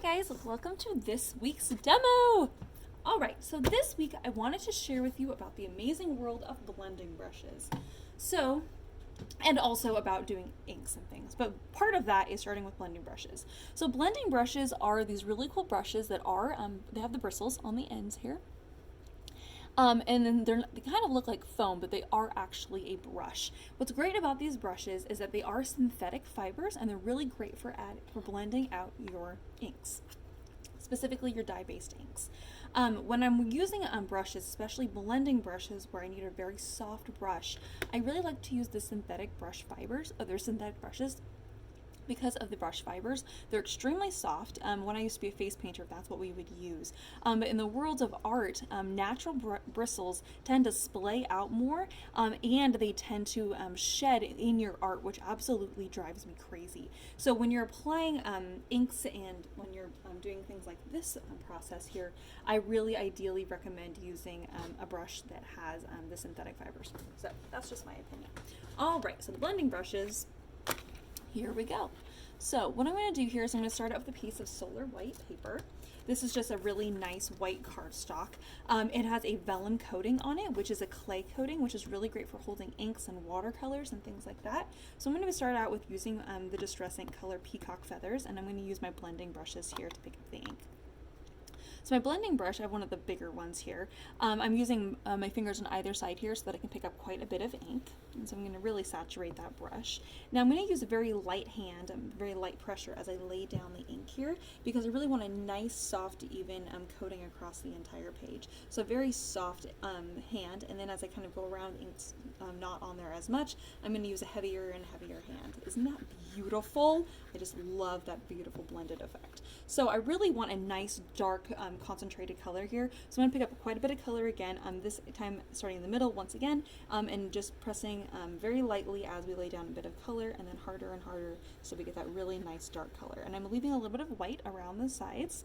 guys, welcome to this week's demo. Alright, so this week I wanted to share with you about the amazing world of blending brushes. And also about doing inks and things, but part of that is starting with blending brushes. So blending brushes are these really cool brushes that are, they have the bristles on the ends here. And then they kind of look like foam, but they are actually a brush. What's great about these brushes is that they are synthetic fibers, and they're really great for blending out your inks, specifically your dye-based inks. When I'm using brushes, especially blending brushes where I need a very soft brush, I really like to use the synthetic brush fibers, other synthetic brushes, because of the brush fibers. They're extremely soft. When I used to be a face painter, that's what we would use. But in the world of art, natural bristles tend to splay out more, and they tend to shed in your art, which absolutely drives me crazy. So when you're applying inks and when you're doing things like this process here, I really ideally recommend using a brush that has the synthetic fibers. So that's just my opinion. All right, so the blending brushes, here we go. So what I'm going to do here is I'm going to start out with a piece of Solar White paper. This is just a really nice white cardstock. It has a vellum coating on it, which is a clay coating, which is really great for holding inks and watercolors and things like that. So I'm going to start out with using the Distress Ink color Peacock Feathers, and I'm going to use my blending brushes here to pick up the ink. So my blending brush, I have one of the bigger ones here. I'm using my fingers on either side here so that I can pick up quite a bit of ink. And so I'm going to really saturate that brush. Now I'm going to use a very light hand, very light pressure as I lay down the ink here, because I really want a nice, soft, even coating across the entire page. So a very soft hand, and then as I kind of go around, the ink's not on there as much, I'm going to use a heavier and heavier hand. Isn't that beautiful? I just love that beautiful blended effect. So I really want a nice, dark, concentrated color here. So I'm going to pick up quite a bit of color again, this time starting in the middle once again, and just pressing very lightly as we lay down a bit of color, and then harder and harder so we get that really nice dark color. And I'm leaving a little bit of white around the sides.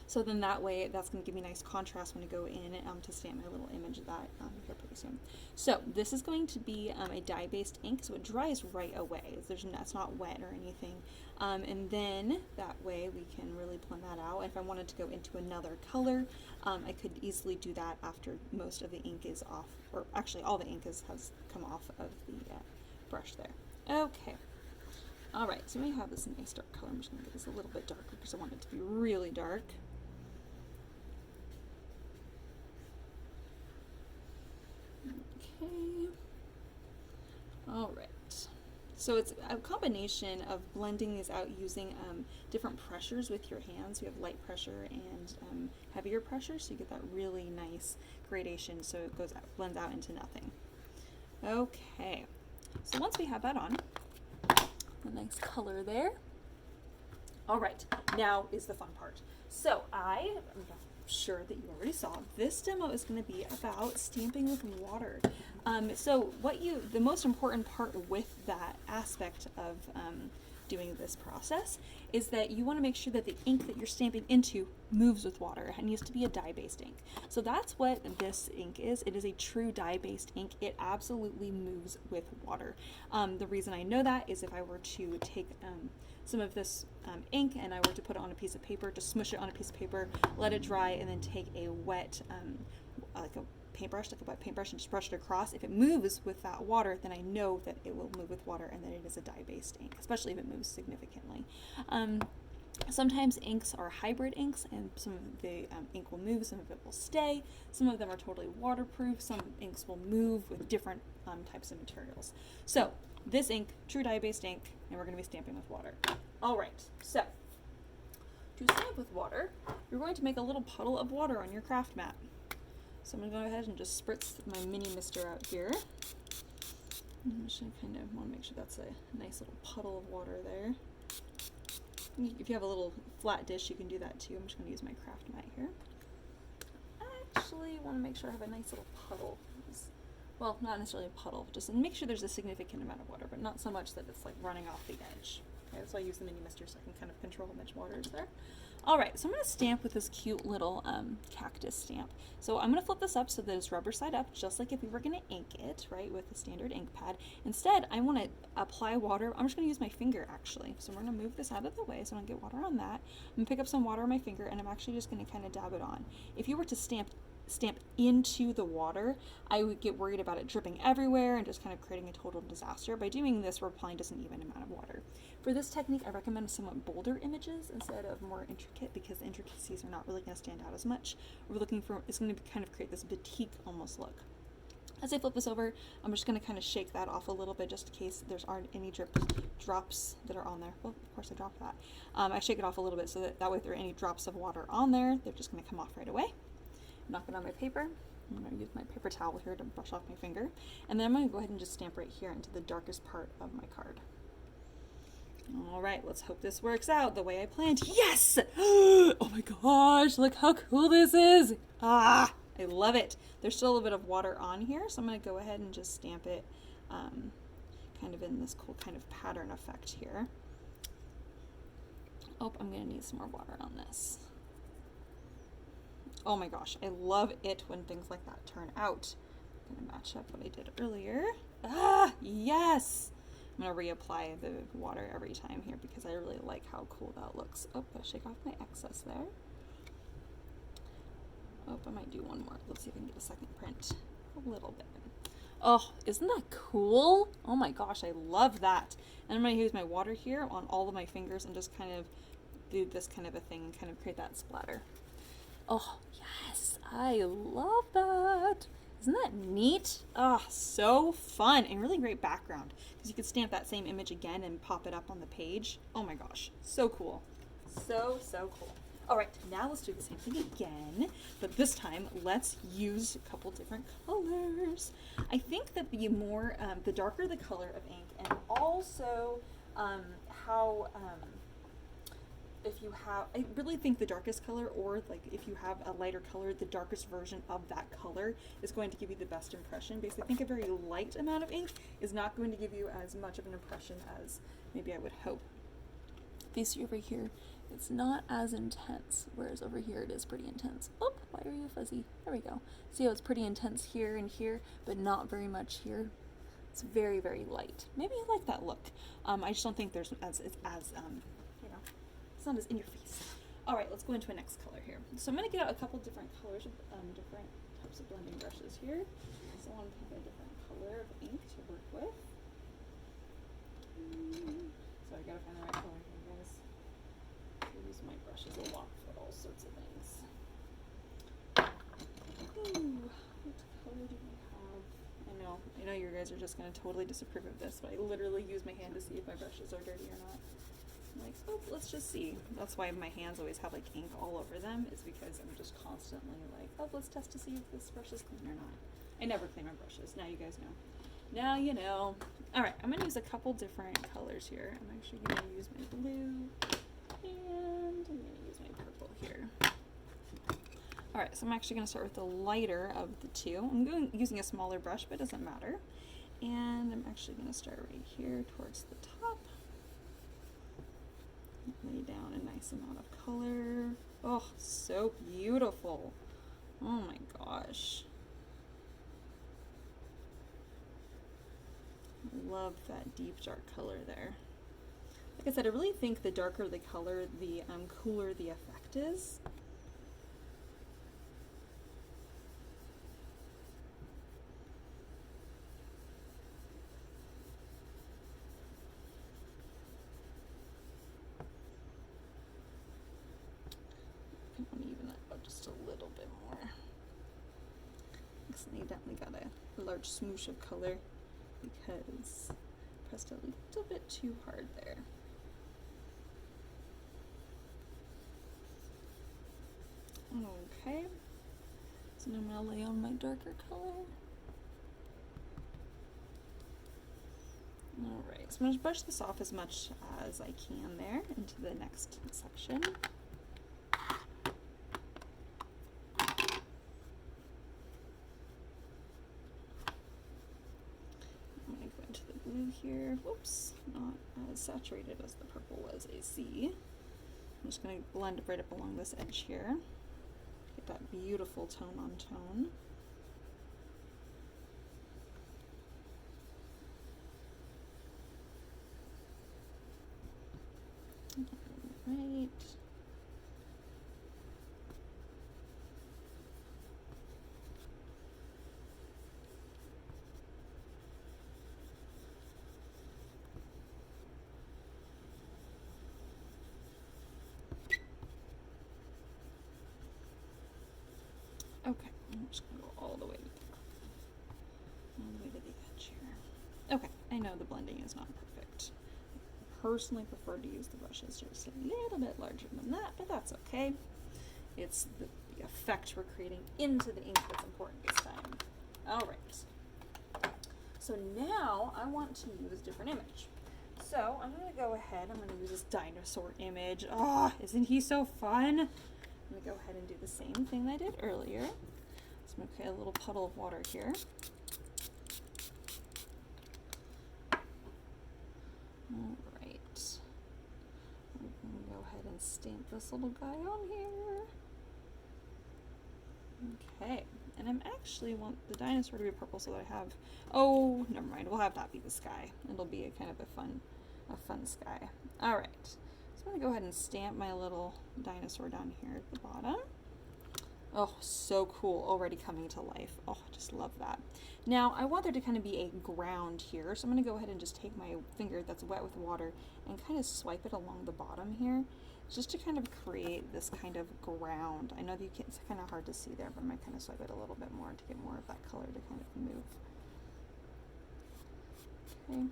So then that way, that's going to give me nice contrast when I go in to stamp my little image of that here pretty soon. So this is going to be a dye-based ink, so it dries right away. It's not wet or anything. And then that way we can really blend that out. If I wanted to go into another color, I could easily do that after most of the ink is off, or actually all the ink has come off of the brush there. Okay. Alright, so we have this nice dark color. I'm just going to get this a little bit darker because I want it to be really dark. Okay. Alright. So it's a combination of blending these out using different pressures with your hands. You have light pressure and heavier pressure, so you get that really nice gradation, so it blends out into nothing. Okay. So once we have that on, a nice color there. Alright, now is the fun part. So I'm sure that you already saw, this demo is going to be about stamping with water. So the most important part with that aspect of doing this process is that you want to make sure that the ink that you're stamping into moves with water. It needs to be a dye-based ink. So that's what this ink is. It is a true dye-based ink. It absolutely moves with water. The reason I know that is if I were to take some of this ink and I were to put it on a piece of paper, to smush it on a piece of paper, let it dry, and then take a wet, like a wet paintbrush, and just brush it across. If it moves with that water, then I know that it will move with water and that it is a dye-based ink, especially if it moves significantly. Sometimes inks are hybrid inks, and some of the ink will move, some of it will stay. Some of them are totally waterproof. Some inks will move with different types of materials. So this ink, true dye-based ink, and we're going to be stamping with water. Alright, so to stamp with water, you're going to make a little puddle of water on your craft mat. So I'm going to go ahead and just spritz my mini mister out here. I'm just going to kind of want to make sure that's a nice little puddle of water there. If you have a little flat dish, you can do that too. I'm just going to use my craft mat here. I actually want to make sure I have a nice little puddle. Well, not necessarily a puddle, just make sure there's a significant amount of water, but not so much that it's like running off the edge. Okay, that's why I use the mini mister so I can kind of control how much water is there. All right, so I'm going to stamp with this cute little cactus stamp. So I'm going to flip this up so that it's rubber side up, just like if we were going to ink it, right, with a standard ink pad. Instead, I want to apply water. I'm just going to use my finger, actually. So we're going to move this out of the way so I don't get water on that. I'm going to pick up some water on my finger, and I'm actually just going to kind of dab it on. If you were to stamp into the water, I would get worried about it dripping everywhere and just kind of creating a total disaster. By doing this, we're applying just an even amount of water. For this technique, I recommend somewhat bolder images instead of more intricate, because the intricacies are not really going to stand out as much. What we're looking for is going to kind of create this batik almost look. As I flip this over, I'm just going to kind of shake that off a little bit just in case there aren't any drops that are on there. Well, of course I dropped that. I shake it off a little bit so that way if there are any drops of water on there, they're just going to come off right away. Knock it on my paper. I'm going to use my paper towel here to brush off my finger. And then I'm going to go ahead and just stamp right here into the darkest part of my card. All right, let's hope this works out the way I planned. Yes! Oh my gosh, look how cool this is. Ah, I love it. There's still a little bit of water on here, so I'm going to go ahead and just stamp it kind of in this cool kind of pattern effect here. Oh, I'm going to need some more water on this. Oh my gosh, I love it when things like that turn out. I'm going to match up what I did earlier. Ah, yes! I'm going to reapply the water every time here because I really like how cool that looks. Oh, gotta shake off my excess there. Oh, I might do one more. Let's see if I can get a second print. A little bit. Oh, isn't that cool? Oh my gosh, I love that. And I'm going to use my water here on all of my fingers and just kind of do this kind of a thing and kind of create that splatter. Oh, yes, I love that. Isn't that neat? Oh, so fun and really great background because you could stamp that same image again and pop it up on the page. Oh my gosh, so cool. So cool. All right, now let's do the same thing again, but this time let's use a couple different colors. I think that the darker the color of ink, and also I really think the darkest color, or like if you have a lighter color, the darkest version of that color is going to give you the best impression, because I think a very light amount of ink is not going to give you as much of an impression as maybe I would hope. If you see over here, it's not as intense, whereas over here it is pretty intense. Oh, why are you fuzzy? There we go. See how it's pretty intense here and here, but not very much here. It's very, very light. Maybe I like that look. I just don't think there's it's not as in your face. All right, let's go into a next color here. So I'm going to get out a couple different colors of different types of blending brushes here. So I want to pick a different color of ink to work with. So I got to find the right color here, guys. I use my brushes a lot for all sorts of things. Ooh, what color do we have? I know you guys are just going to totally disapprove of this, but I literally use my hand to see if my brushes are dirty or not. I'm like, oh, let's just see. That's why my hands always have like ink all over them, is because I'm just constantly like, oh, let's test to see if this brush is clean or not. I never clean my brushes. Now you guys know. Now you know. All right, I'm going to use a couple different colors here. I'm actually going to use my blue, and I'm going to use my purple here. All right, so I'm actually going to start with the lighter of the two. I'm using a smaller brush, but it doesn't matter. And I'm actually going to start right here towards the top. Lay down a nice amount of color. Oh, so beautiful. Oh my gosh. Love that deep dark color there. Like I said, I really think the darker the color, the cooler the effect is. Just a little bit more. Accidentally definitely got a large smoosh of color because I pressed a little bit too hard there. Okay, so now I'm going to lay on my darker color. Alright, so I'm going to brush this off as much as I can there into the next section. blue here. Whoops, not as saturated as the purple was, I see. I'm just going to blend it right up along this edge here. Get that beautiful tone on tone. Right. Okay, I'm just gonna go all the way to the edge here. Okay, I know the blending is not perfect. I personally prefer to use the brushes just a little bit larger than that, but that's okay. It's the effect we're creating into the ink that's important this time. All right. So now I want to use a different image. So I'm going to go ahead, I'm going to use this dinosaur image. Oh, isn't he so fun? I'm going to go ahead and do the same thing that I did earlier. So I'm going to create a little puddle of water here. All right. I'm going to go ahead and stamp this little guy on here. Okay, and I'm actually want the dinosaur to be purple so that I have, oh, never mind, we'll have that be the sky. It'll be a kind of a fun sky. All right, so I'm gonna go ahead and stamp my little dinosaur down here at the bottom. Oh, so cool, already coming to life. Oh, I just love that. Now, I want there to kind of be a ground here, so I'm gonna go ahead and just take my finger that's wet with water and kind of swipe it along the bottom here, just to kind of create this kind of ground. I know that it's kind of hard to see there, but I might kind of swipe it a little bit more to get more of that color to kind of move. Okay,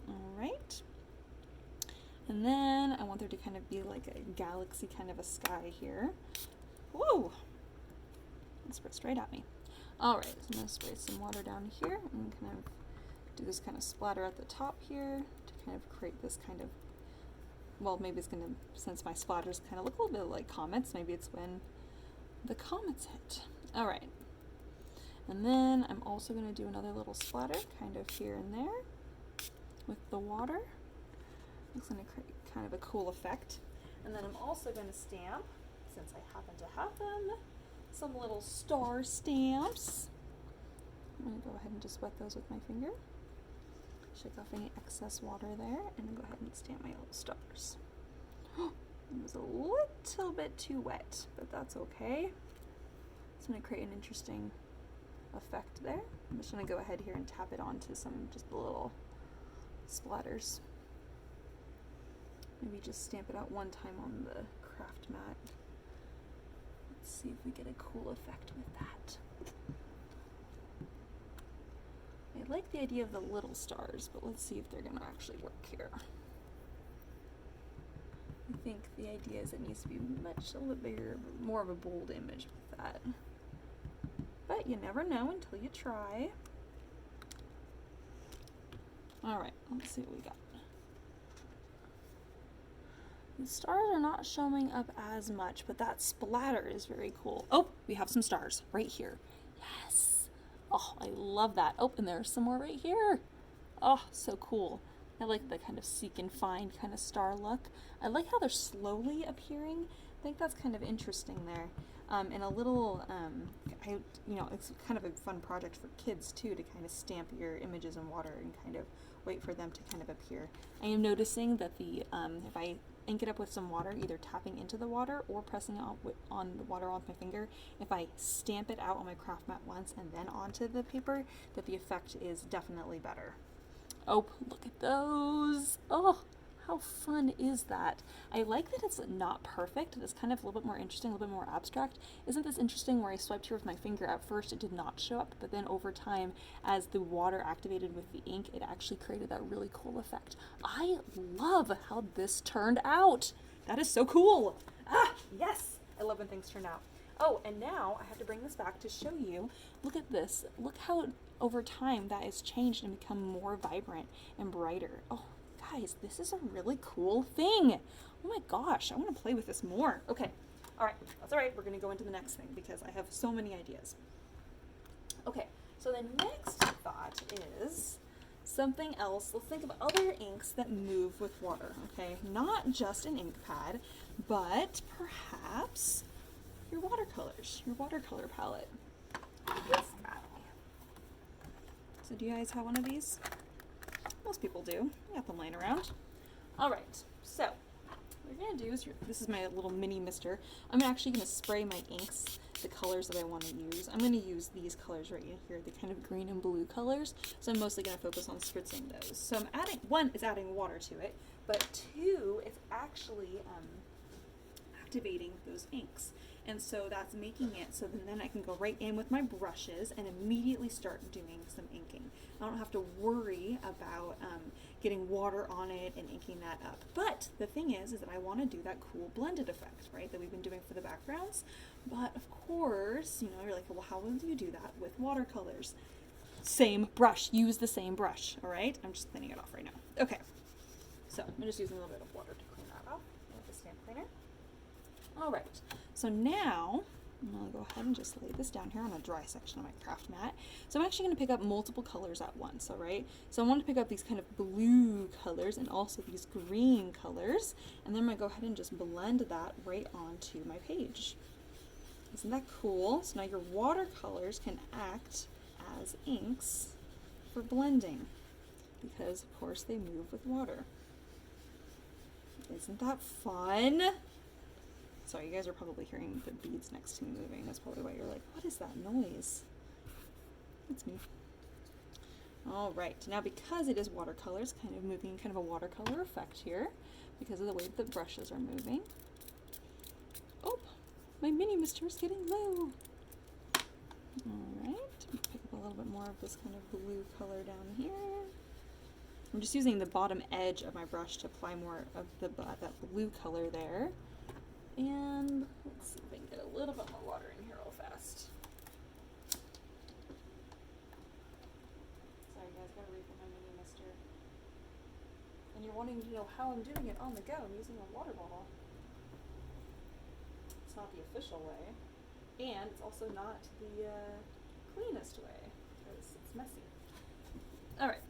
all right. And then I want there to kind of be like a galaxy kind of a sky here. Whoa! It sprayed straight at me. All right, so I'm gonna spray some water down here and kind of do this kind of splatter at the top here to kind of create this kind of, well, maybe it's gonna, since my splatters kind of look a little bit like comets, maybe it's when the comets hit. All right. And then I'm also gonna do another little splatter kind of here and there with the water. It's gonna create kind of a cool effect. And then I'm also gonna stamp, since I happen to have them, some little star stamps. I'm gonna go ahead and just wet those with my finger. Shake off any excess water there, and then go ahead and stamp my little stars. It was a little bit too wet, but that's okay. It's gonna create an interesting effect there. I'm just gonna go ahead here and tap it onto some just little splatters. Maybe just stamp it out one time on the craft mat. Let's see if we get a cool effect with that. I like the idea of the little stars, but let's see if they're gonna actually work here. I think the idea is it needs to be a little bit bigger, more of a bold image with that. But you never know until you try. All right, let's see what we got. The stars are not showing up as much, but that splatter is very cool. Oh, we have some stars right here. Yes. Oh, I love that. Oh, and there's some more right here. Oh, so cool. I like the kind of seek and find kind of star look. I like how they're slowly appearing. I think that's kind of interesting there. And a little, it's kind of a fun project for kids too, to kind of stamp your images in water and kind of wait for them to kind of appear. I am noticing that if I ink it up with some water, either tapping into the water or pressing on the water on my finger, if I stamp it out on my craft mat once and then onto the paper, that the effect is definitely better. Oh, look at those. Oh, how fun is that? I like that it's not perfect. It's kind of a little bit more interesting, a little bit more abstract. Isn't this interesting where I swiped here with my finger? At first it did not show up, but then over time, as the water activated with the ink, it actually created that really cool effect. I love how this turned out. That is so cool. Ah, yes. I love when things turn out. Oh, and now I have to bring this back to show you. Look at this. Look how over time that has changed and become more vibrant and brighter. Oh, guys, this is a really cool thing. Oh my gosh, I want to play with this more. Okay, all right, that's all right. We're going to go into the next thing because I have so many ideas. Okay, so the next thought is, something else. Let's think of other inks that move with water, okay? Not just an ink pad, but perhaps your watercolors, your watercolor palette. This guy. So do you guys have one of these? Most people do. I got them laying around. All right, so what we're gonna do is, this is my little mini mister. I'm actually gonna spray my inks, the colors that I want to use. I'm gonna use these colors right in here, the kind of green and blue colors. So I'm mostly gonna focus on spritzing those. So I'm adding, one is adding water to it, but two, it's actually activating those inks. And so that's making it so then I can go right in with my brushes and immediately start doing some inking. I don't have to worry about getting water on it and inking that up. But the thing is that I want to do that cool blended effect, right, that we've been doing for the backgrounds. But of course, you know, you're like, well, how will you do that with watercolors? Same brush, use the same brush, all right? I'm just cleaning it off right now. Okay, so I'm just using a little bit of water to clean that off with the stamp cleaner. All right, so now I'm gonna go ahead and just lay this down here on a dry section of my craft mat. So I'm actually gonna pick up multiple colors at once, all right? So I want to pick up these kind of blue colors and also these green colors, and then I'm gonna go ahead and just blend that right onto my page. Isn't that cool? So now your watercolors can act as inks for blending because, of course, they move with water. Isn't that fun? Sorry, you guys are probably hearing the beads next to me moving. That's probably why you're like, what is that noise? It's me. All right, now because it is watercolors, kind of moving kind of a watercolor effect here because of the way the brushes are moving. Oh, my mini mister is getting low. All right, pick up a little bit more of this kind of blue color down here. I'm just using the bottom edge of my brush to apply more of the that blue color there. And let's see if I can get a little bit more water in here real fast. Sorry guys, gotta refill my mini mister. And you're wanting to know how I'm doing it on the go. I'm using a water bottle. It's not the official way. And it's also not the cleanest way because it's messy. Alright.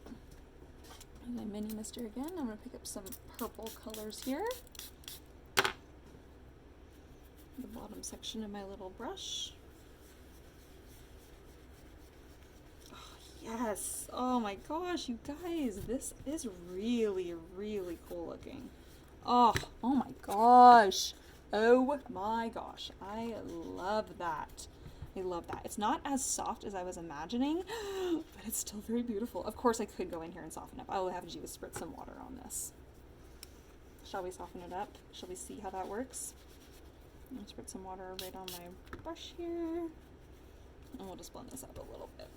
My mini mister again. I'm going to pick up some purple colors here. The bottom section of my little brush. Oh, yes. Oh my gosh, you guys, this is really, really cool looking. Oh my gosh. Oh my gosh. I love that. I love that. It's not as soft as I was imagining, but it's still very beautiful. Of course, I could go in here and soften up. All I have to do is spritz some water on this. Shall we soften it up? Shall we see how that works? I'm going to spritz some water right on my brush here. And we'll just blend this up a little bit.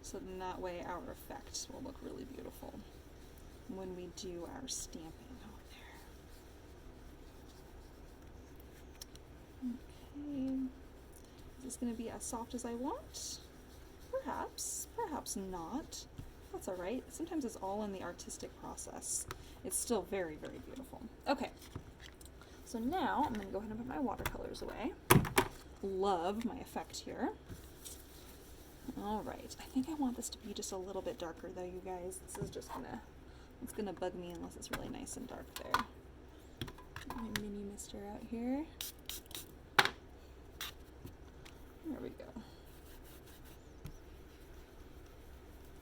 So then that way our effect will look really beautiful when we do our stamping on there. Okay. Is this going to be as soft as I want? Perhaps. Perhaps not. That's alright. Sometimes it's all in the artistic process. It's still very, very beautiful. Okay. So now I'm going to go ahead and put my watercolors away. Love my effect here. Alright. I think I want this to be just a little bit darker though, you guys. This is just gonna, it's gonna bug me unless it's really nice and dark there. My mini mister out here. There we go.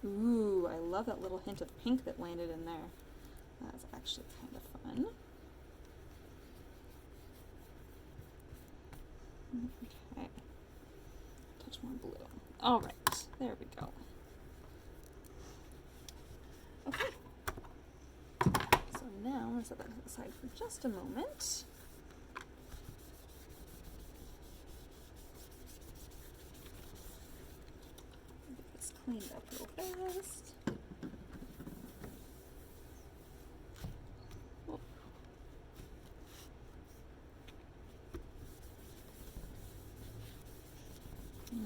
Ooh, I love that little hint of pink that landed in there. That's actually kind of fun. Okay. Touch more blue. All right, there we go. Okay. So now I'm going to set that to the side for just a moment. Get this cleaned up real fast. Oh.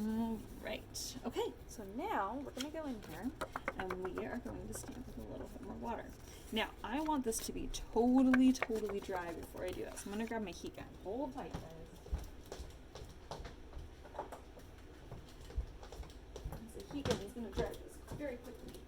All right. Okay, so now we're going to go in here and we are going to stamp with a little bit more water. Now, I want this to be totally, totally dry before I do this. I'm going to grab my heat gun. Hold tight, guys. The heat gun is going to dry this very quickly.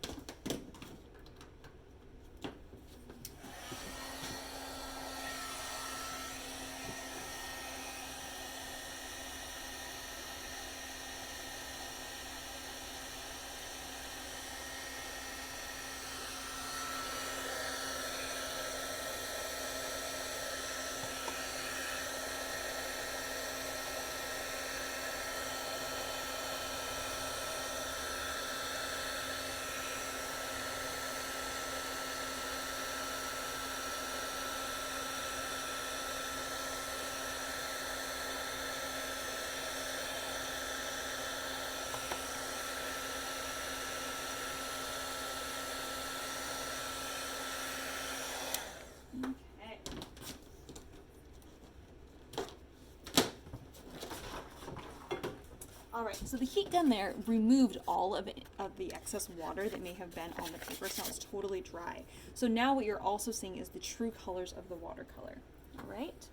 Okay. All right, so the heat gun there removed all of the excess water that may have been on the paper, so now it's totally dry. So now what you're also seeing is the true colors of the watercolor. All right.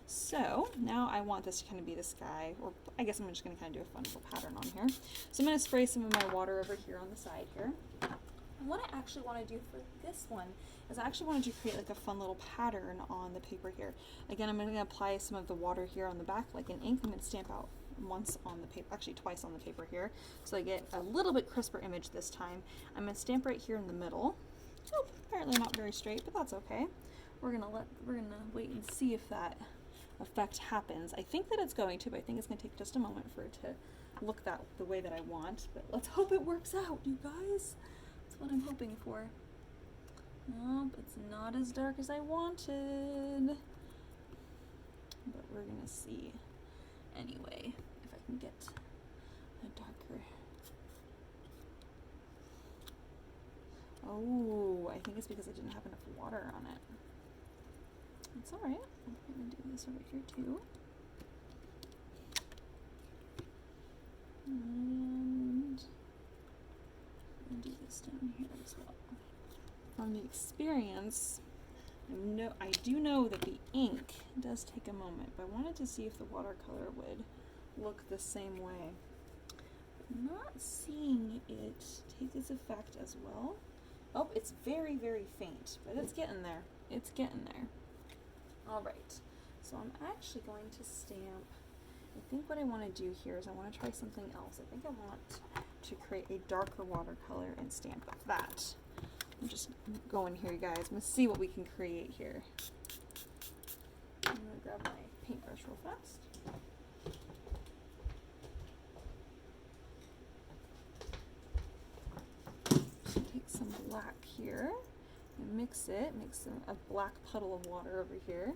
So now I want this to kind of be the sky, or I guess I'm just going to kind of do a fun little pattern on here. So I'm going to spray some of my water over here on the side here. And what I actually want to do for this one is I actually wanted to create like a fun little pattern on the paper here. Again, I'm going to apply some of the water here on the back like an ink. I'm going to stamp out once on the paper, actually twice on the paper here, so I get a little bit crisper image this time. I'm going to stamp right here in the middle. Oh, apparently not very straight, but that's okay. We're gonna wait and see if that effect happens. I think that it's going to, but I think it's going to take just a moment for it to look the way that I want. But let's hope it works out, you guys. That's what I'm hoping for. Nope, it's not as dark as I wanted. But we're going to see. Anyway, if I can get a darker. Oh, I think it's because I didn't have enough water on it. It's alright. I'm going to do this over here too. And I'll do this down here as well. From the experience, I do know that the ink does take a moment, but I wanted to see if the watercolor would look the same way. I'm not seeing it take its effect as well. Oh, it's very, very faint, but it's getting there. It's getting there. All right, so I'm actually going to stamp. I think what I want to do here is I want to try something else. I think I want to create a darker watercolor and stamp that. I'm just going here, you guys. I'm going to see what we can create here. I'm going to grab my paintbrush real fast. So take some black here and mix it. Make a black puddle of water over here.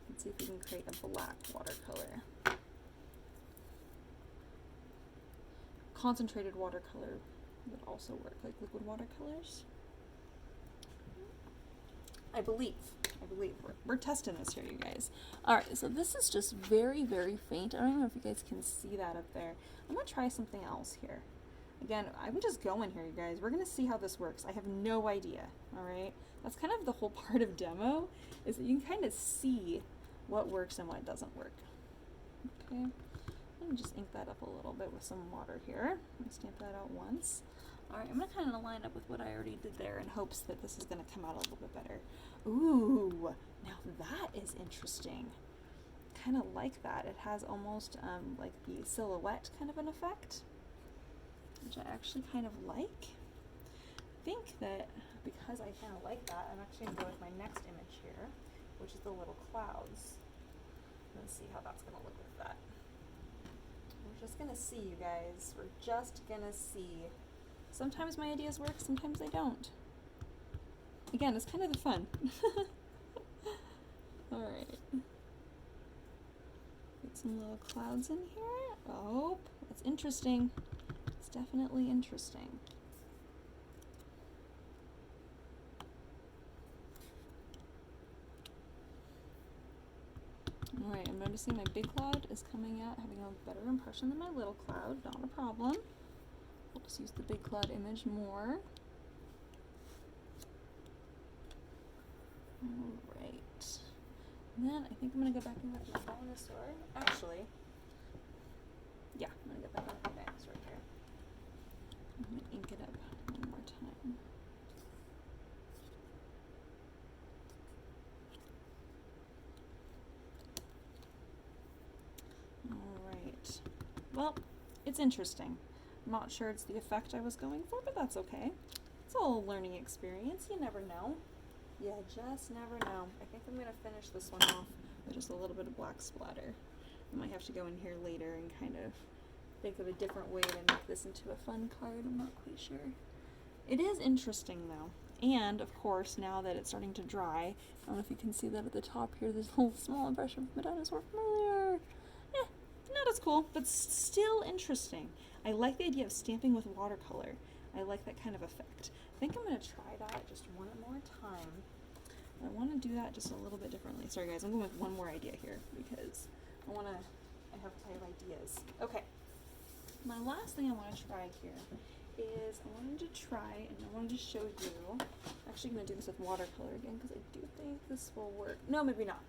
And see if we can create a black watercolor. Concentrated watercolor would also work, like liquid watercolors. I believe we're testing this here, you guys. All right, so this is just very, very faint. I don't know if you guys can see that up there. I'm gonna try something else here. Again, I'm just going here, you guys. We're gonna see how this works. I have no idea, all right? That's kind of the whole part of demo, is that you can kind of see what works and what doesn't work. Okay, let me just ink that up a little bit with some water here. I'm gonna stamp that out once. All right, I'm gonna kind of line up with what I already did there in hopes that this is gonna come out a little bit better. Ooh, now that is interesting. Kind of like that. It has almost like the silhouette kind of an effect, which I actually kind of like. I think that because I kind of like that, I'm actually gonna go with my next image here, which is the little clouds. Let's see how that's gonna look with that. We're just gonna see, you guys. We're just gonna see. Sometimes my ideas work, sometimes they don't. Again, it's kind of the fun. Alright. Get some little clouds in here. Oh, that's interesting. It's definitely interesting. Alright, I'm noticing my big cloud is coming out, having a better impression than my little cloud. Not a problem. We'll just use the big cloud image more. Alright. And then I think I'm going to go back in with my dinosaur. Actually, yeah, I'm going to go back in with my dinosaur here. I'm going to ink it up one more time. Alright. Well, it's interesting. I'm not sure it's the effect I was going for, but that's okay. It's all a learning experience. You never know. You just never know. I think I'm going to finish this one off with just a little bit of black splatter. I might have to go in here later and kind of think of a different way to make this into a fun card. I'm not quite sure. It is interesting though. And of course, now that it's starting to dry, I don't know if you can see that at the top here, there's a little small impression of my dinosaur from earlier. Not as cool, but still interesting. I like the idea of stamping with watercolor. I like that kind of effect. I think I'm going to try that just one more time. I want to do that just a little bit differently. Sorry guys, I'm going with one more idea here because I have ideas. Okay. My last thing I want to try here is I wanted to show you. I'm actually going to do this with watercolor again because I do think this will work. No, maybe not.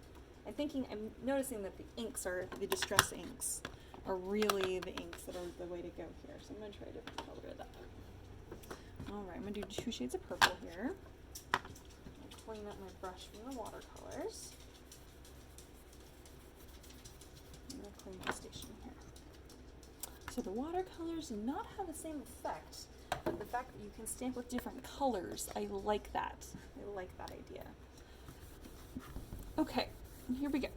I'm noticing that the distress inks are really the inks that are the way to go here. So I'm going to try a different color of that. Alright, I'm going to do 2 shades of purple here. I'll clean up my brush from the watercolors. I'm going to clean my station here. So the watercolors do not have the same effect, but the fact that you can stamp with different colors, I like that. I like that idea. Okay, here we go.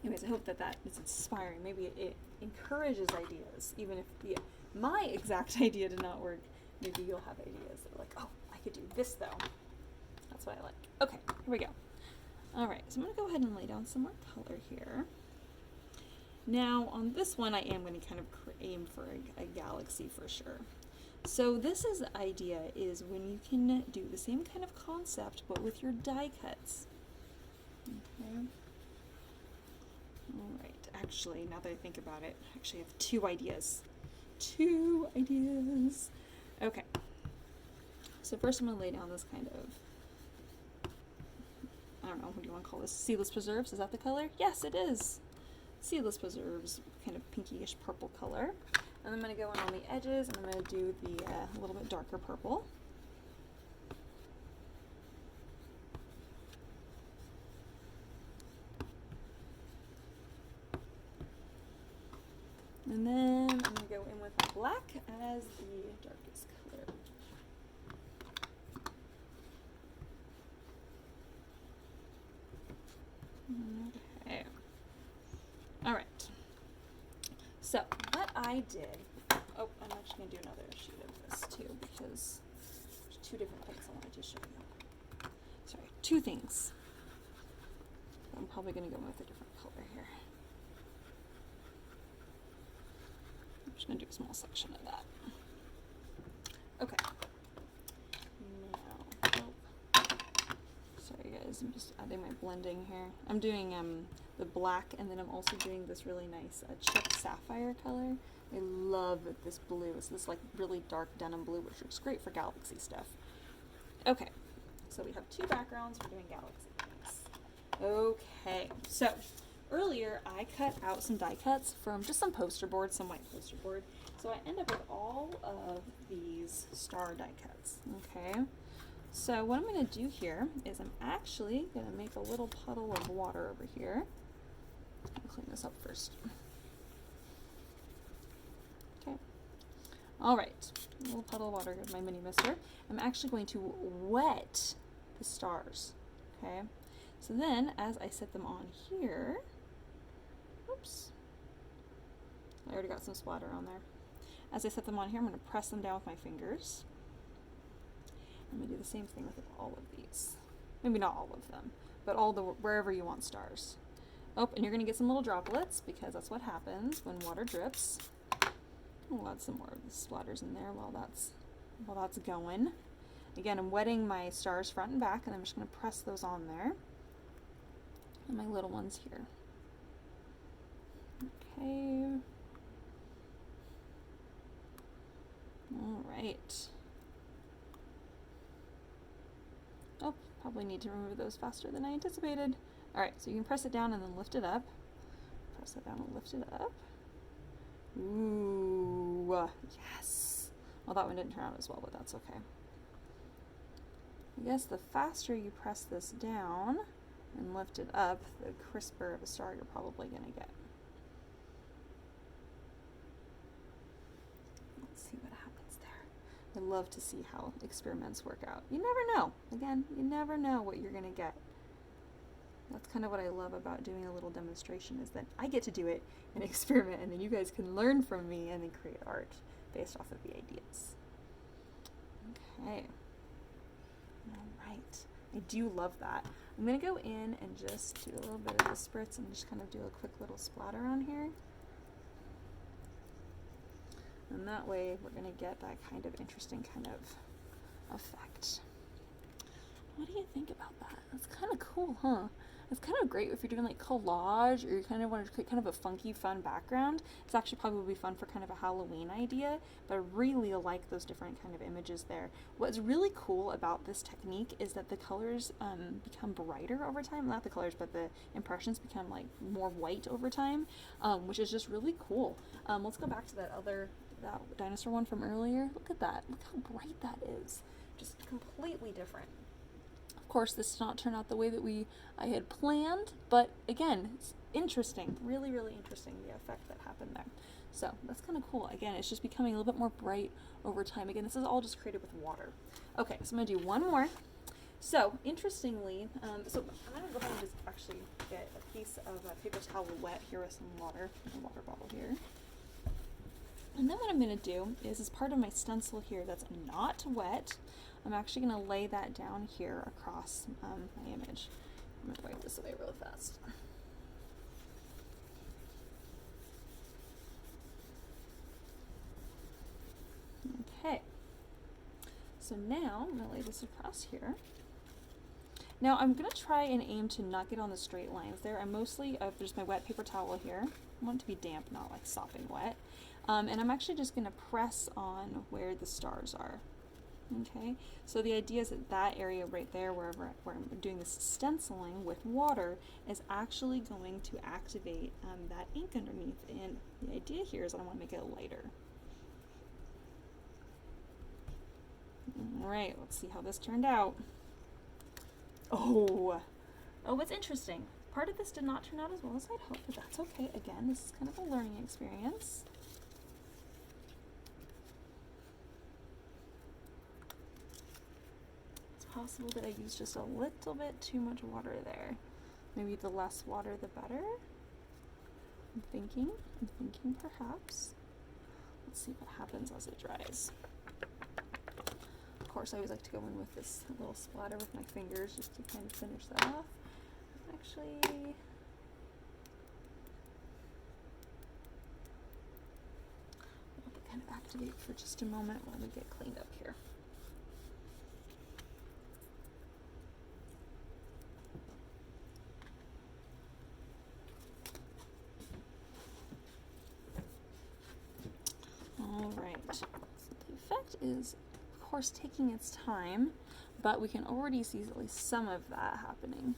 Anyways, I hope that is inspiring. Maybe it encourages ideas, even if my exact idea did not work. Maybe you'll have ideas that are like, oh, I could do this though. That's what I like. Okay, here we go. All right, so I'm gonna go ahead and lay down some more color here. Now on this one, I am going to kind of aim for a galaxy for sure. So this idea is when you can do the same kind of concept, but with your die cuts. Okay. All right. Actually, now that I think about it, I actually have 2 ideas. 2 ideas. Okay. So first I'm going to lay down this kind of, I don't know, what do you want to call this? Seedless Preserves? Is that the color? Yes, it is. Seedless Preserves, kind of pinkyish purple color. And I'm going to go in on the edges, and I'm going to do the a little bit darker purple. And then I'm going to go in with black as the darkest color. Okay. All right. So what I did, I'm actually going to do another sheet of this too because there's 2 different things I wanted to show you. Sorry, 2 things. I'm probably going to go with a different color here. I'm just going to do a small section of that. Okay. Now, sorry guys, I'm just adding my blending here. I'm doing the black, and then I'm also doing this really nice chipped sapphire color. I love this blue. It's this like really dark denim blue, which looks great for galaxy stuff. Okay, so we have 2 backgrounds. We're doing galaxy things. Okay, so earlier I cut out some die cuts from just some poster board, some white poster board. So I end up with all of these star die cuts. Okay. So what I'm going to do here is I'm actually going to make a little puddle of water over here. I'll clean this up first. Okay. All right. A little puddle of water with my mini mister. I'm actually going to wet the stars. Okay. So then as I set them on here, oops, I already got some splatter on there. As I set them on here, I'm going to press them down with my fingers. I'm going to do the same thing with all of these. Maybe not all of them, but wherever you want stars. Oh, and you're going to get some little droplets because that's what happens when water drips. I'll add some more of the splatters in there while that's going. Again, I'm wetting my stars front and back, and I'm just going to press those on there. And my little ones here. Okay. All right. Oh, probably need to remove those faster than I anticipated. Alright, so you can press it down and then lift it up. Press it down and lift it up. Ooh, yes! Well, that one didn't turn out as well, but that's okay. I guess the faster you press this down and lift it up, the crisper of a star you're probably going to get. Let's see what happens there. I love to see how experiments work out. You never know. Again, you never know what you're going to get. That's kind of what I love about doing a little demonstration, is that I get to do it and experiment, and then you guys can learn from me and then create art based off of the ideas. Okay. Alright. I do love that. I'm going to go in and just do a little bit of the spritz and just kind of do a quick little splatter on here. And that way we're going to get that kind of interesting kind of effect. What do you think about that? That's kind of cool, huh? It's kind of great if you're doing like collage or you kind of want to create kind of a funky, fun background. It's actually probably fun for kind of a Halloween idea, but I really like those different kind of images there. What's really cool about this technique is that the colors become brighter over time. Not the colors, but the impressions become like more white over time, which is just really cool. Let's go back to that dinosaur one from earlier. Look at that. Look how bright that is. Just completely different. Of course, this did not turn out the way that I had planned, but again, it's interesting. Really, really interesting, the effect that happened there. So that's kind of cool. Again, it's just becoming a little bit more bright over time. Again, this is all just created with water. Okay, so I'm going to do one more. So, interestingly, so I'm going to go ahead and just actually get a piece of paper towel wet here with some water, a water bottle here. And then what I'm going to do is, as part of my stencil here that's not wet, I'm actually going to lay that down here across my image. I'm going to wipe this away really fast. Okay. So now I'm going to lay this across here. Now I'm going to try and aim to not get on the straight lines there. I'm mostly, there's my wet paper towel here. I want it to be damp, not like sopping wet. And I'm actually just going to press on where the stars are. Okay, so the idea is that that area right there, where I'm doing this stenciling with water, is actually going to activate that ink underneath. And the idea here is that I want to make it lighter. All right, let's see how this turned out. Oh, what's interesting. Part of this did not turn out as well as I'd hoped, but that's okay. Again, this is kind of a learning experience. Possible that I used just a little bit too much water there. Maybe the less water the better. I'm thinking perhaps. Let's see what happens as it dries. Of course, I always like to go in with this little splatter with my fingers just to kind of finish that off. Actually, I'll kind of activate for just a moment while we get cleaned up here. So the effect is, of course, taking its time, but we can already see at least some of that happening.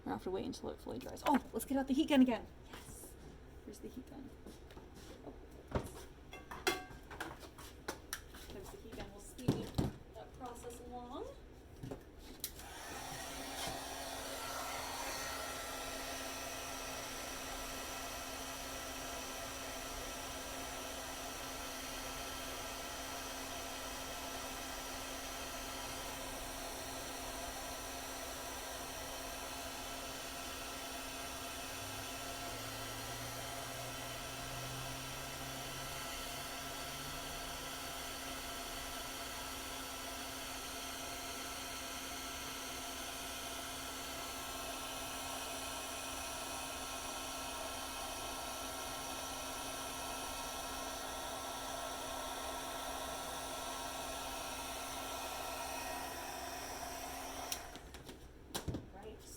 We'll have to wait until it fully dries. Oh, let's get out the heat gun again. Yes. Here's the heat gun. Oh. Because the heat gun will speed that process along.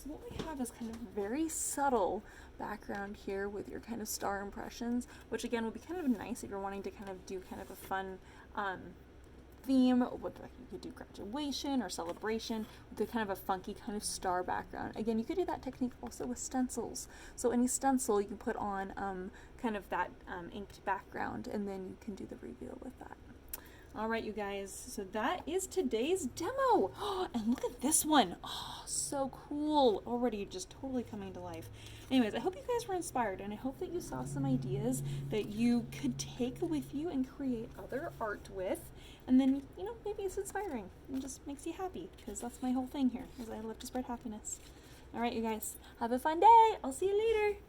So what we have is kind of very subtle background here with your kind of star impressions, which again will be kind of nice if you're wanting to kind of do kind of a fun theme. With, like, you could do graduation or celebration with a kind of a funky kind of star background. Again, you could do that technique also with stencils. So any stencil you can put on kind of that inked background, and then you can do the reveal with that. All right, you guys, so that is today's demo. And look at this one. Oh, so cool. Already just totally coming to life. Anyways, I hope you guys were inspired, and I hope that you saw some ideas that you could take with you and create other art with. And then, you know, maybe it's inspiring and just makes you happy, because that's my whole thing here, is I love to spread happiness. All right, you guys, have a fun day. I'll see you later.